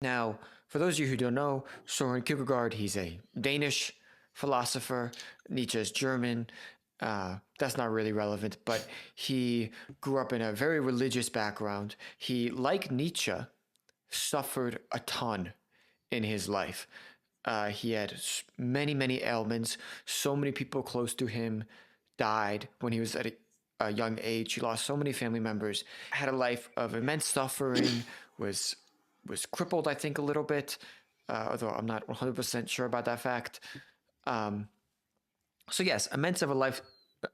Now, for those of you who don't know, Soren Kierkegaard, he's a Danish philosopher. Nietzsche is German. That's not really relevant, but he grew up in a very religious background. He, like Nietzsche, suffered a ton in his life. He had many, many ailments. So many people close to him died when he was at a young age. He lost so many family members. Had a life of immense suffering. Was crippled, I think, a little bit, although I'm not 100% sure about that fact. So yes, immense of a life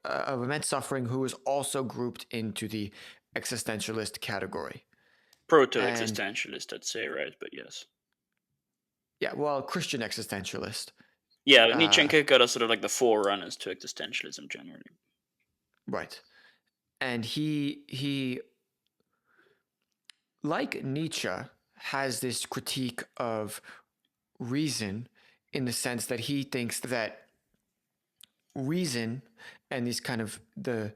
of immense suffering, who was also grouped into the existentialist category. And Proto-existentialist, I'd say, right? But yes. yeah, well, Christian existentialist. Yeah, Nietzsche and Uh, Kierkegaard are sort of like the forerunners to existentialism generally. right. And he like Nietzsche has this critique of reason, in the sense that he thinks that reason and these kind of the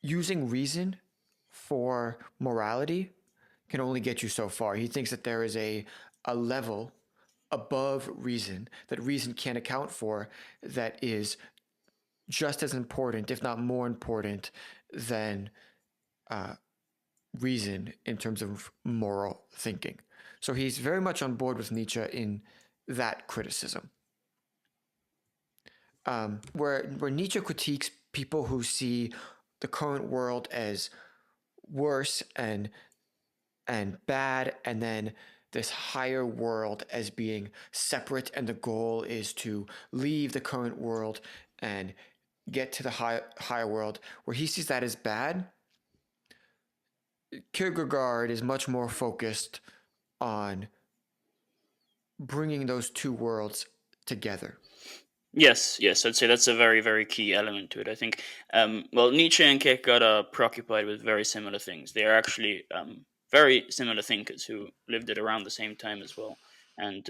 using reason for morality can only get you so far. He thinks that there is a level above reason that reason can't account for, that is just as important, if not more important, than reason in terms of moral thinking. So he's very much on board with Nietzsche in that criticism. Where Nietzsche critiques people who see the current world as worse and bad, and then this higher world as being separate, and the goal is to leave the current world and get to the higher world, where he sees that as bad. Kierkegaard is much more focused on bringing those two worlds together. Yes, yes, I'd say that's a very, very key element to it. I think, well, Nietzsche and Kierkegaard are preoccupied with very similar things. They are actually very similar thinkers who lived at around the same time as well. And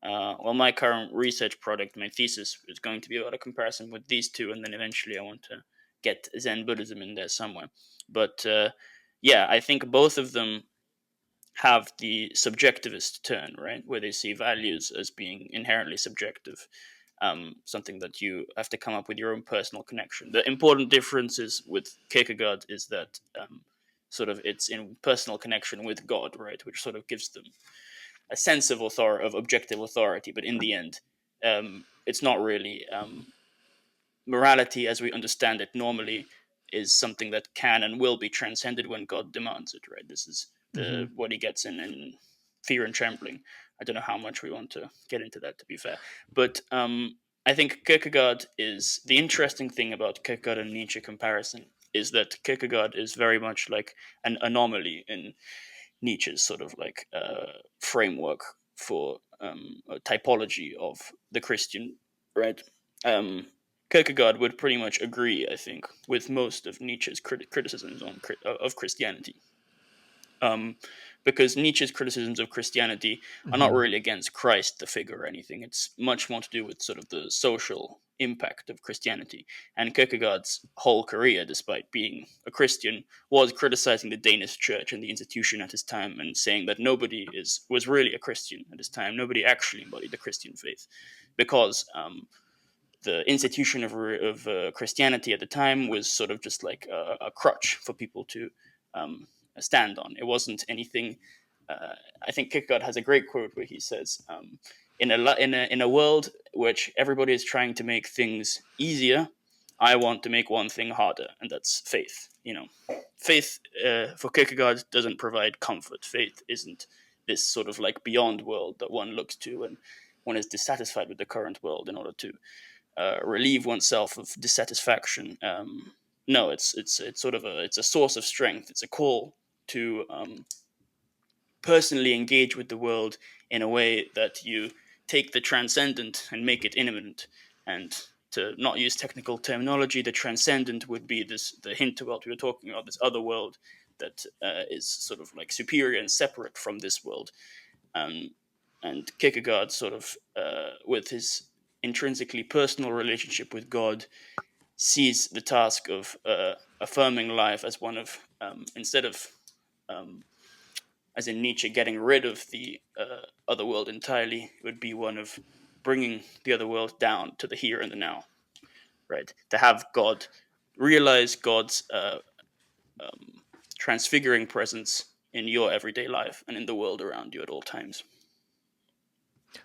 well, my current research project, my thesis, is going to be about a comparison with these two, and then eventually I want to get Zen Buddhism in there somewhere. But yeah, I think both of them have the subjectivist turn, right, where they see values as being inherently subjective, something that you have to come up with your own personal connection. The important difference is with Kierkegaard is that sort of it's in personal connection with God, right, which sort of gives them a sense of of objective authority. But in the end, it's not really morality as we understand it normally is something that can and will be transcended when God demands it. Right. This is Mm-hmm. the what he gets in Fear and Trembling. I don't know how much we want to get into that, to be fair, but I think Kierkegaard is the interesting thing about Kierkegaard and Nietzsche comparison is that Kierkegaard is very much like an anomaly in Nietzsche's sort of like framework for a typology of the Christian, right? Um, Kierkegaard would pretty much agree, I think, with most of Nietzsche's criticisms of Christianity. Um, because Nietzsche's criticisms of Christianity are not Mm-hmm. really against Christ, the figure, or anything. It's much more to do with sort of the social impact of Christianity. And Kierkegaard's whole career, despite being a Christian, was criticizing the Danish church and the institution at his time, and saying that nobody was really a Christian at his time. Nobody actually embodied the Christian faith, because the institution of Christianity at the time was sort of just like a crutch for people to stand on. It wasn't anything. I think Kierkegaard has a great quote where he says, in a world which everybody is trying to make things easier, I want to make one thing harder, and that's faith. You know, faith for Kierkegaard doesn't provide comfort. Faith isn't this sort of like beyond world that one looks to when one is dissatisfied with the current world in order to relieve oneself of dissatisfaction. No, it's sort of it's a source of strength. It's a call to personally engage with the world in a way that you take the transcendent and make it immanent. And to not use technical terminology, the transcendent would be the hint to what we were talking about, this other world that is sort of like superior and separate from this world. Um, and Kierkegaard, sort of, with his intrinsically personal relationship with God, sees the task of affirming life as one of, instead of as in Nietzsche getting rid of the other world entirely. It would be one of bringing the other world down to the here and the now, right? To have God, realize God's transfiguring presence in your everyday life and in the world around you at all times.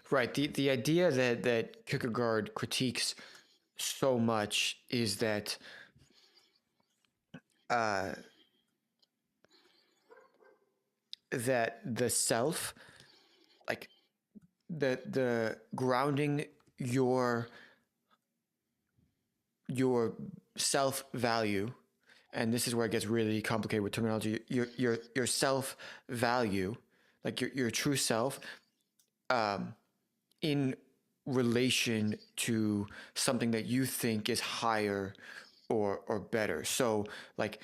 Right. The idea that Kierkegaard critiques so much is that that the self, like the grounding your self value, and this is where it gets really complicated with terminology. Your self value, like your true self, in relation to something that you think is higher or better. So, like,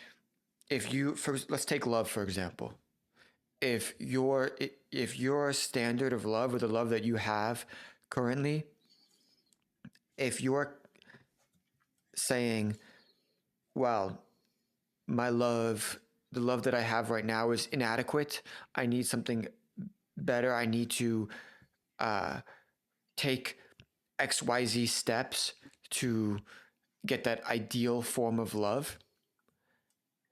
if you let's take love for example. If your standard of love, or the love that you have currently, if you're saying, well, my love, the love that I have right now is inadequate, I need something better, I need to take XYZ steps to get that ideal form of love,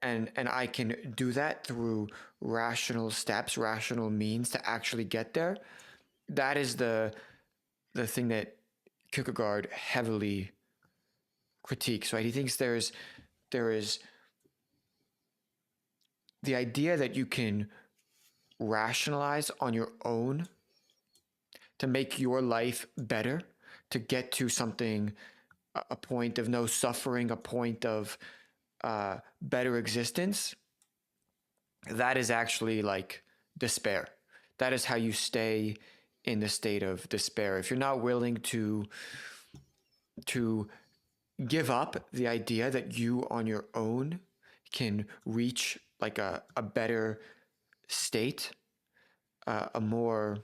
and I can do that through rational steps, rational means to actually get there. That is the thing that Kierkegaard heavily critiques, right? He thinks there is the idea that you can rationalize on your own to make your life better, to get to something, a point of no suffering, a point of better existence. That is actually like despair. That is how you stay in the state of despair. If you're not willing to give up the idea that you on your own can reach like a better state, a more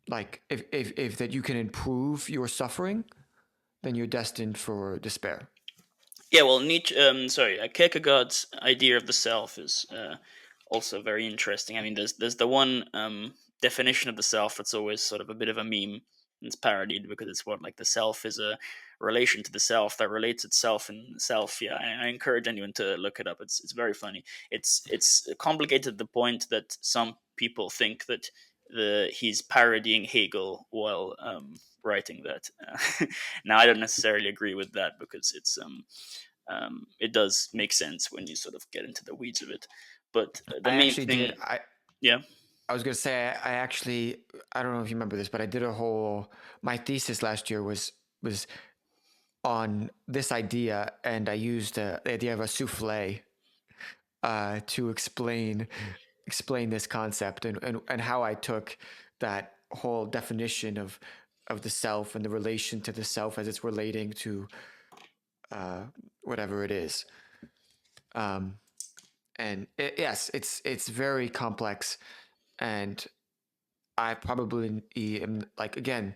like if that you can improve your suffering, then you're destined for despair. Yeah, well, Nietzsche, Kierkegaard's idea of the self is also very interesting. I mean, there's the one definition of the self that's always sort of a bit of a meme. It's parodied because it's what, like, the self is a relation to the self that relates itself in self. Yeah, I encourage anyone to look it up. It's very funny. It's complicated to the point that some people think that he's parodying Hegel while writing that. Now, I don't necessarily agree with that because it does make sense when you sort of get into the weeds of it. But the I main actually thing, did. yeah, I was gonna say I actually, I don't know if you remember this, but I did a whole, my thesis last year was on this idea, and I used the idea of a souffle to explain this concept, and how I took that whole definition of the self and the relation to the self as it's relating to whatever it is. And yes, it's very complex, and I probably am, like, again,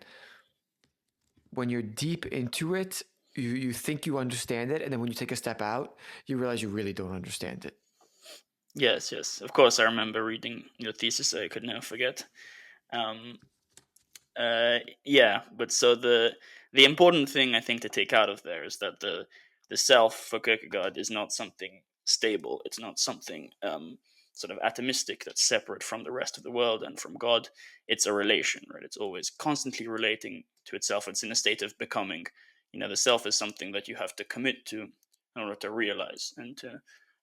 when you're deep into it, you think you understand it, and then when you take a step out, you realize you really don't understand it. yes, of course, I remember reading your thesis. I could never forget. Um, yeah, but so the important thing I think to take out of there is that the self for Kierkegaard is not something stable. It's not something sort of atomistic that's separate from the rest of the world and from God. It's a relation, right? It's always constantly relating to itself. It's in a state of becoming. You know, the self is something that you have to commit to in order to realize and to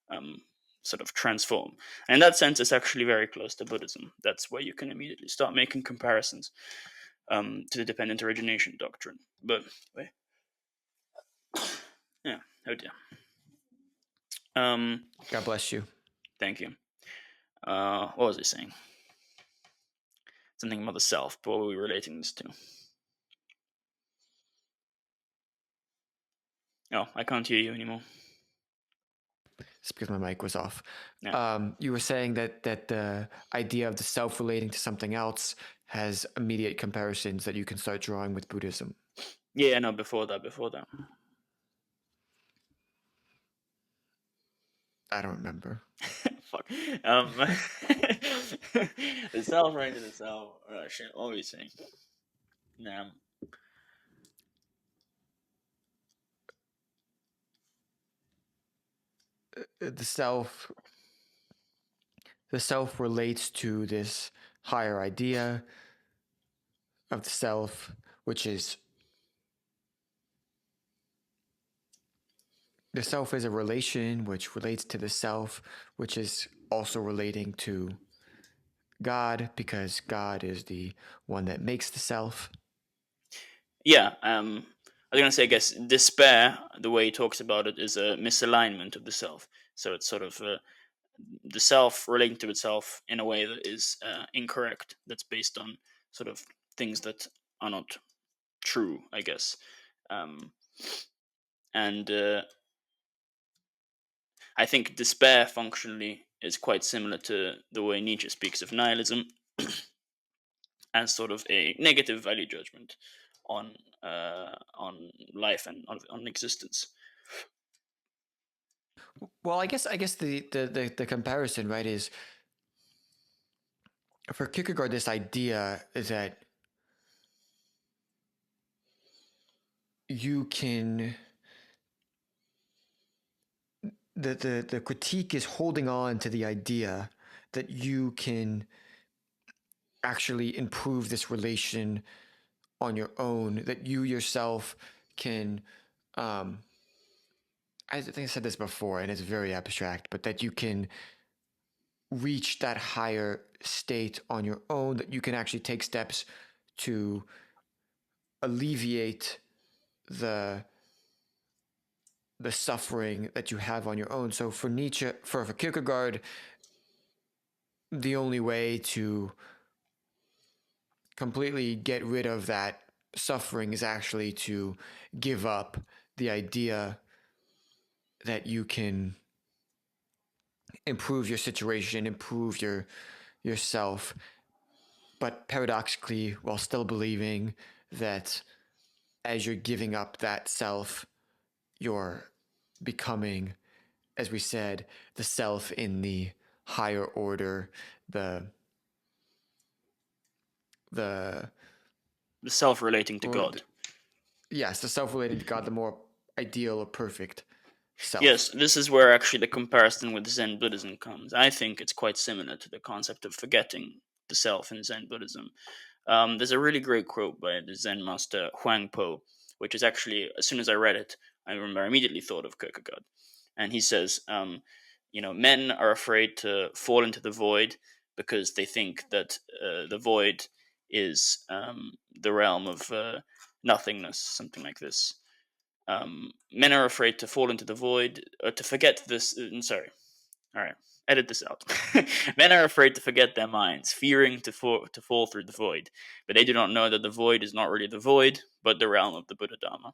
um, sort of transform. And in that sense, it's actually very close to Buddhism. That's where you can immediately start making comparisons to the dependent origination doctrine. But wait, yeah, oh dear. God bless you. Thank you. What was I saying? Something about the self. But what were we relating this to? Oh, I can't hear you anymore. It's because my mic was off. Yeah. You were saying that the idea of the self relating to something else has immediate comparisons that you can start drawing with Buddhism. Yeah, no, before that. I don't remember. Fuck. The self right to the self. Shit. What were you saying? Um, The self, the self relates to this higher idea of the self, which is the self is a relation which relates to the self, which is also relating to God, because God is the one that makes the self. yeah. I was gonna say, I guess despair, the way he talks about it, is a misalignment of the self. So it's sort of the self relating to itself in a way that is incorrect. That's based on sort of things that are not true, I guess. Um, and I think despair functionally is quite similar to the way Nietzsche speaks of nihilism as sort of a negative value judgment on life and on existence. Well, I guess the comparison, right, is for Kierkegaard, this idea is that you can the critique is holding on to the idea that you can actually improve this relation on your own, that you yourself can I think I said this before and it's very abstract, but that you can reach that higher state on your own, that you can actually take steps to alleviate the the suffering that you have on your own. So for Nietzsche, for Kierkegaard, the only way to completely get rid of that suffering is actually to give up the idea that you can improve your situation, improve yourself, but paradoxically, while still believing that as you're giving up that self, you're becoming, as we said, the self in the higher order, the the The self relating to or God. the, yes, the self relating to God, the more ideal or perfect Yes, self. this is where actually the comparison with Zen Buddhism comes. I think it's quite similar to the concept of forgetting the self in Zen Buddhism. There's a really great quote by the Zen master Huang Po, which is actually, as soon as I read it, I remember I immediately thought of Kierkegaard. And he says, men are afraid to fall into the void because they think that the void is the realm of nothingness, something like this. Men are afraid to fall into the void, or to forget this. Sorry. All right. Edit this out. Men are afraid to forget their minds, fearing to fall through the void, but they do not know that the void is not really the void, but the realm of the Buddha Dharma.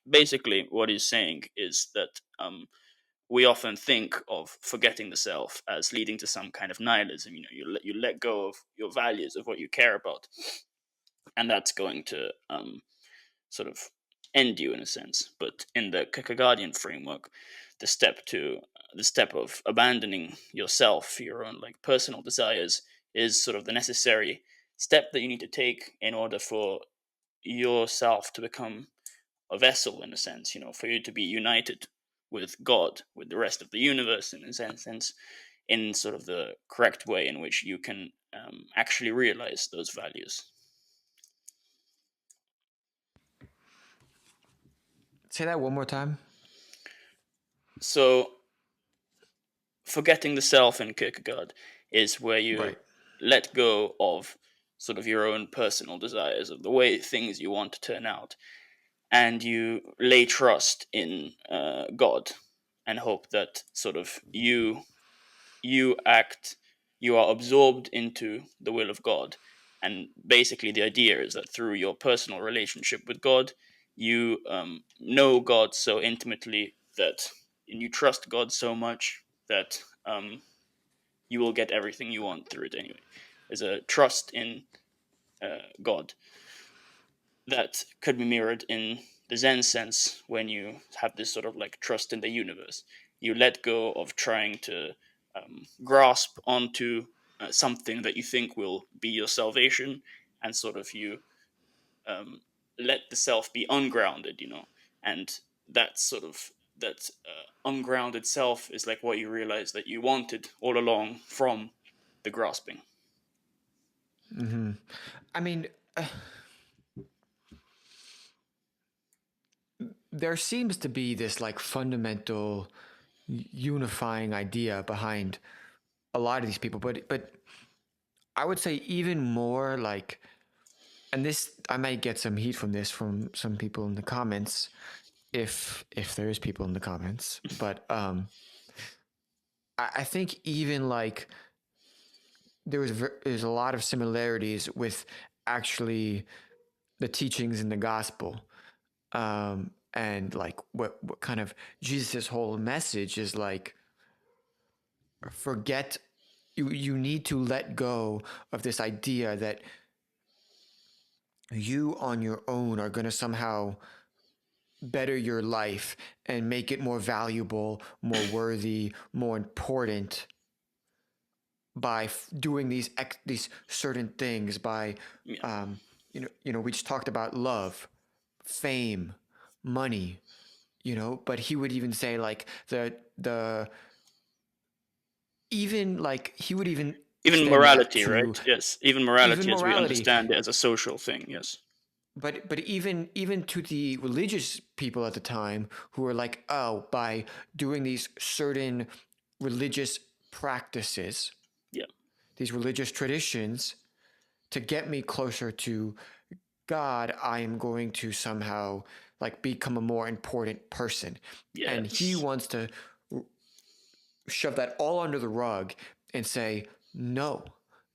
Basically, what he's saying is that we often think of forgetting the self as leading to some kind of nihilism. You let go of your values, of what you care about, and that's going to sort of end you in a sense. But in the Kierkegaardian framework, the step to the step of abandoning yourself, your own like personal desires, is sort of the necessary step that you need to take in order for yourself to become a vessel in a sense, for you to be united with God, with the rest of the universe in a sense, in sort of the correct way in which you can actually realize those values. Say that one more time. So forgetting the self in Kierkegaard is where you Right. let go of sort of your own personal desires of the way things you want to turn out, and you lay trust in God and hope that sort of you are absorbed into the will of God. And basically the idea is that through your personal relationship with God, you know God so intimately that, and you trust God so much that you will get everything you want through it anyway. There's a trust in God that could be mirrored in the Zen sense when you have this sort of like trust in the universe. You let go of trying to grasp onto something that you think will be your salvation, and sort of you um, let the self be ungrounded, and that sort of that ungrounded self is like what you realize that you wanted all along from the grasping. I mean, there seems to be this like fundamental unifying idea behind a lot of these people, but I would say even more like, and this I might get some heat from this from some people in the comments, if there is people in the comments, but I think even like there's a lot of similarities with actually the teachings in the gospel, and like what kind of Jesus' whole message is like, forget, you need to let go of this idea that you on your own are going to somehow better your life and make it more valuable, more worthy, more important by doing these certain things, by Yeah. we just talked about love, fame, money, but he would even say like the even like he would even Even extend that morality, right? to Yes, even even morality as we morality, understand it as a social thing. Yes. but even to the religious people at the time who were like, oh, by doing these certain religious practices, Yeah. these religious traditions, to get me closer to God, I am going to somehow like become a more important person. And he Yes. wants to shove that all under the rug and say, no,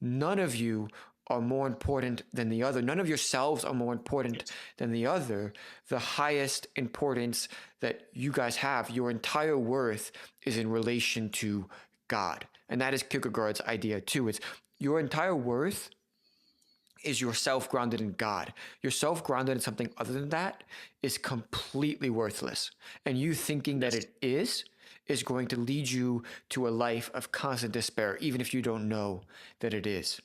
none of you are more important than the other. None of yourselves are more important Yes. than the other. The highest importance that you guys have, your entire worth, is in relation to God. And that is Kierkegaard's idea too. It's your entire worth is yourself grounded in God. Yourself grounded in something other than that is completely worthless. And you thinking that Yes. it is going to lead you to a life of constant despair, even if you don't know that it is.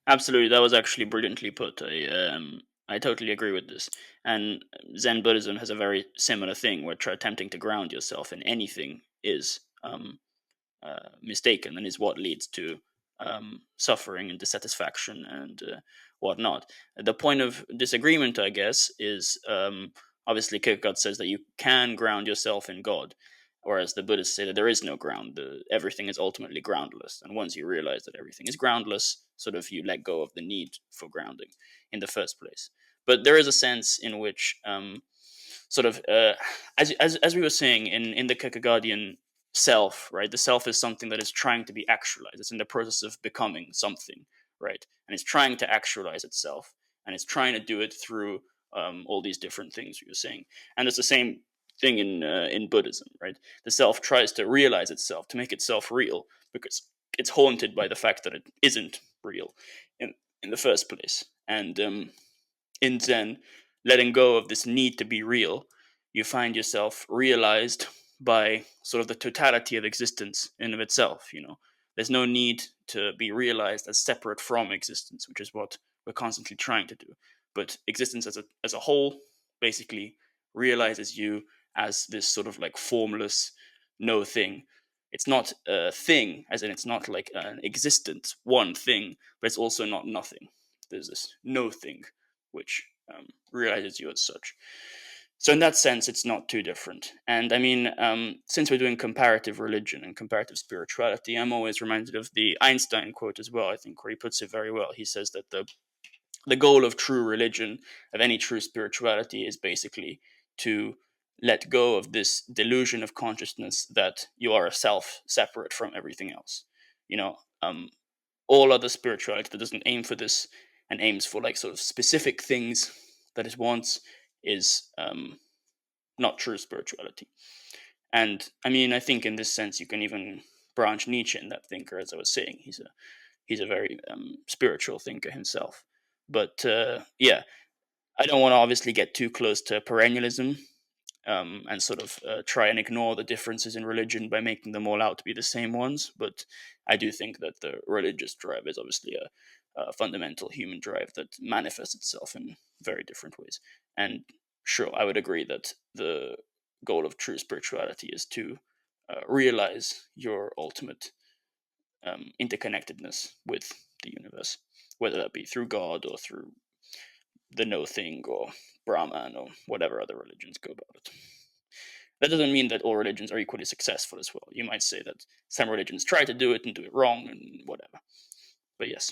Absolutely, that was actually brilliantly put. I totally agree with this. And Zen Buddhism has a very similar thing where attempting to ground yourself in anything is mistaken and is what leads to suffering and dissatisfaction and whatnot. The point of disagreement, I guess, is obviously Kierkegaard says that you can ground yourself in God, whereas the Buddhists say that there is no ground. Everything is ultimately groundless. And once you realize that everything is groundless, sort of you let go of the need for grounding in the first place. But there is a sense in which sort of as we were saying in the Kierkegaardian self, right? The self is something that is trying to be actualized. It's in the process of becoming something, right? And it's trying to actualize itself, and it's trying to do it through all these different things we were saying. And it's the same thing in Buddhism, right? The self tries to realize itself, to make itself real, because it's haunted by the fact that it isn't real in the first place. And in Zen, letting go of this need to be real, you find yourself realized by sort of the totality of existence in of itself. There's no need to be realized as separate from existence, which is what we're constantly trying to do. But existence as a whole basically realizes you as this sort of like formless no thing. It's not a thing, as in it's not like an existent one thing, but it's also not nothing. There's this no thing which realizes you as such. So in that sense, it's not too different. And I mean, since we're doing comparative religion and comparative spirituality, I'm always reminded of the Einstein quote as well. I think where he puts it very well. He says that the goal of true religion, of any true spirituality, is basically to let go of this delusion of consciousness that you are a self separate from everything else. You know, all other spirituality that doesn't aim for this and aims for like sort of specific things that it wants is not true spirituality. And I mean, I think in this sense, you can even branch Nietzsche in that thinker, as I was saying. He's a very spiritual thinker himself. But yeah, I don't want to obviously get too close to perennialism, and sort of try and ignore the differences in religion by making them all out to be the same ones. But I do think that the religious drive is obviously a fundamental human drive that manifests itself in very different ways. And sure, I would agree that the goal of true spirituality is to realize your ultimate interconnectedness with the universe, whether that be through God or through the no thing or Brahman or whatever other religions go about it. That doesn't mean that all religions are equally successful as well. You might say that some religions try to do it and do it wrong and whatever. But yes.